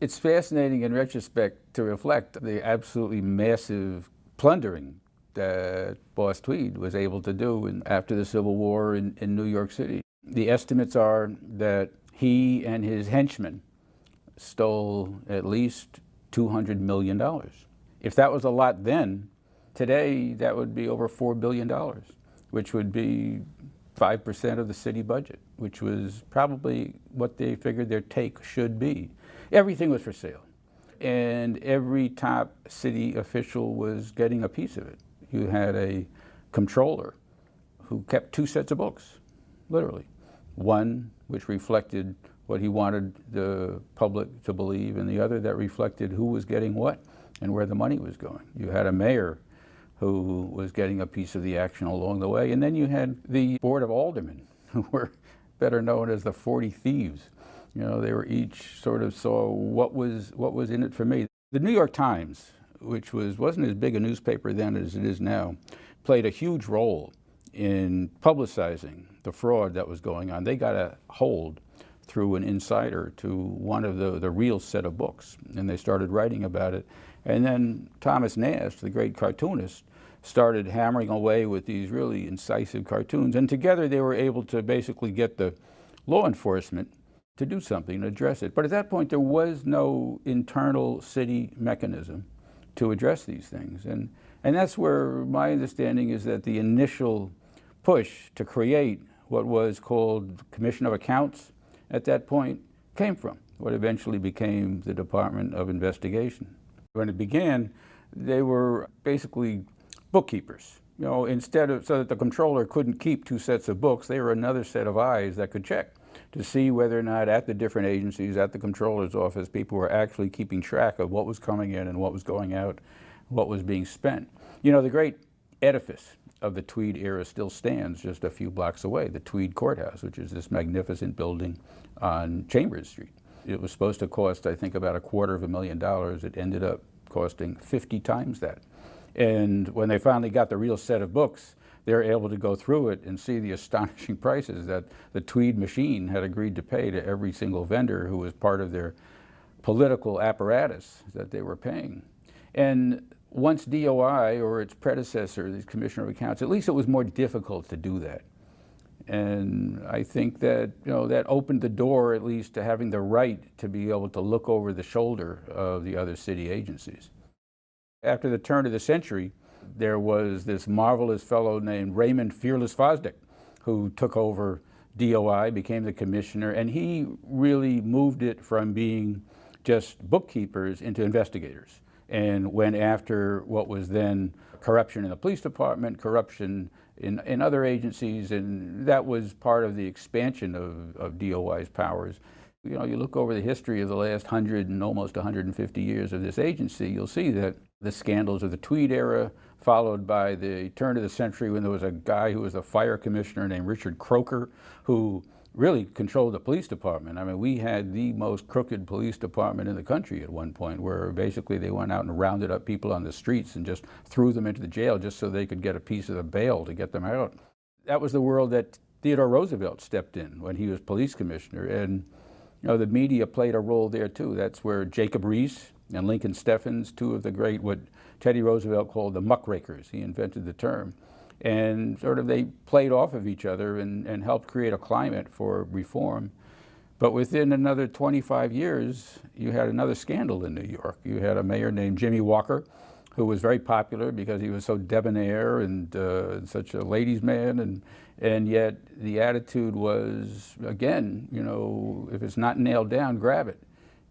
It's fascinating in retrospect to reflect the absolutely massive plundering that Boss Tweed was able to do after the Civil War in New York City. The estimates are that he and his henchmen stole at least $200 million. If that was a lot then, today that would be over $4 billion, which would be 5% of the city budget, which was probably what they figured their take should be. Everything was for sale, and every top city official was getting a piece of it. You had a comptroller who kept two sets of books, literally. One which reflected what he wanted the public to believe, and the other that reflected who was getting what and where the money was going. You had a mayor who was getting a piece of the action along the way, and then you had the Board of Aldermen, who were better known as the 40 Thieves. You know, they were each sort of saw what was in it for me. The New York Times, which wasn't as big a newspaper then as it is now, played a huge role in publicizing the fraud that was going on. They got a hold through an insider to one of the real set of books, and they started writing about it. And then Thomas Nast, the great cartoonist, started hammering away with these really incisive cartoons, and together they were able to basically get the law enforcement to do something, to address it. But at that point, there was no internal city mechanism to address these things. And that's where my understanding is that the initial push to create what was called Commission of Accounts at that point came from what eventually became the Department of Investigation. When it began, they were basically bookkeepers. You know, so that the comptroller couldn't keep two sets of books, they were another set of eyes that could check to see whether or not at the different agencies, at the comptroller's office, people were actually keeping track of what was coming in and what was going out, what was being spent. You know, the great edifice of the Tweed era still stands just a few blocks away, the Tweed Courthouse, which is this magnificent building on Chambers Street. It was supposed to cost, I think, about $250,000. It ended up costing 50 times that. And when they finally got the real set of books, they were able to go through it and see the astonishing prices that the Tweed machine had agreed to pay to every single vendor who was part of their political apparatus that they were paying. And once DOI or its predecessor, the Commissioner of Accounts, at least it was more difficult to do that. And I think that, you know, that opened the door at least to having the right to be able to look over the shoulder of the other city agencies. After the turn of the century, there was this marvelous fellow named Raymond Fearless Fosdick, who took over DOI, became the commissioner, and he really moved it from being just bookkeepers into investigators, and went after what was then corruption in the police department, corruption in other agencies, and that was part of the expansion of DOI's powers. You know, you look over the history of the last 100 and almost 150 years of this agency, you'll see that the scandals of the Tweed era, followed by the turn of the century when there was a guy who was a fire commissioner named Richard Croker, who really controlled the police department. I mean, we had the most crooked police department in the country at one point, where basically they went out and rounded up people on the streets and just threw them into the jail just so they could get a piece of the bail to get them out. That was the world that Theodore Roosevelt stepped in when he was police commissioner, and you know, the media played a role there too. That's where Jacob Riis and Lincoln Steffens, two of the great, what Teddy Roosevelt called the muckrakers, he invented the term, and sort of they played off of each other and helped create a climate for reform. But within another 25 years, you had another scandal in New York. You had a mayor named Jimmy Walker, who was very popular because he was so debonair and such a ladies' man, and yet the attitude was, again, you know, if it's not nailed down, grab it.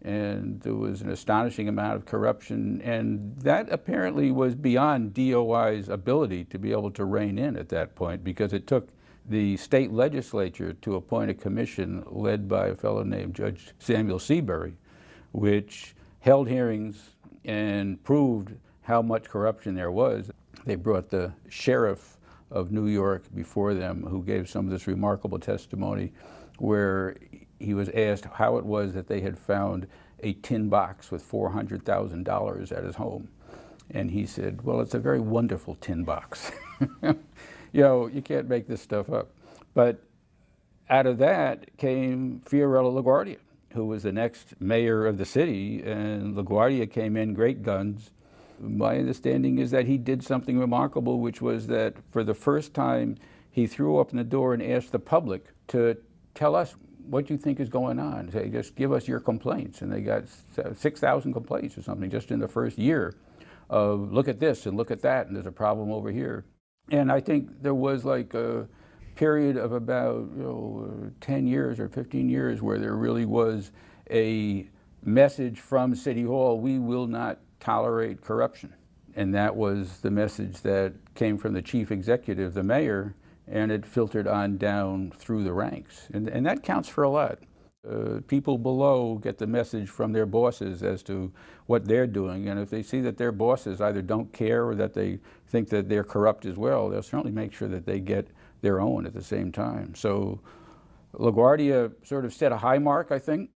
And there was an astonishing amount of corruption, and that apparently was beyond DOI's ability to be able to rein in at that point, because it took the state legislature to appoint a commission led by a fellow named Judge Samuel Seabury, which held hearings and proved how much corruption there was. They brought the sheriff of New York before them, who gave some of this remarkable testimony, where he was asked how it was that they had found a tin box with $400,000 at his home. And he said, well, it's a very wonderful tin box. You know, you can't make this stuff up. But out of that came Fiorello LaGuardia. who was the next mayor of the city, and LaGuardia came in great guns. My understanding is that he did something remarkable, which was that for the first time, he threw open the door and asked the public to tell us what you think is going on. Say, just give us your complaints. And they got 6,000 complaints or something just in the first year of look at this and look at that, and there's a problem over here. And I think there was like a period of about 10 years or 15 years where there really was a message from City Hall: we will not tolerate corruption. And that was the message that came from the chief executive, the mayor, and it filtered on down through the ranks. And that counts for a lot. People below get the message from their bosses as to what they're doing, and if they see that their bosses either don't care or that they think that they're corrupt as well, they'll certainly make sure that they get their own at the same time. So LaGuardia sort of set a high mark, I think.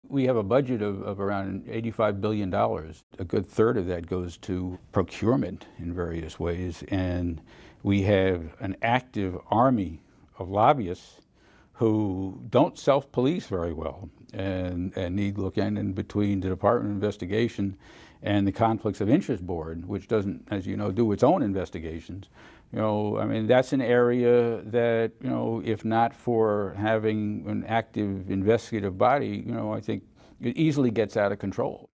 We have a budget of around $85 billion. A good third of that goes to procurement in various ways, and we have an active army of lobbyists who don't self-police very well and need looking in between the Department of Investigation and the Conflicts of Interest Board, which doesn't, as you know, do its own investigations. I mean, that's an area that, if not for having an active investigative body, I think it easily gets out of control.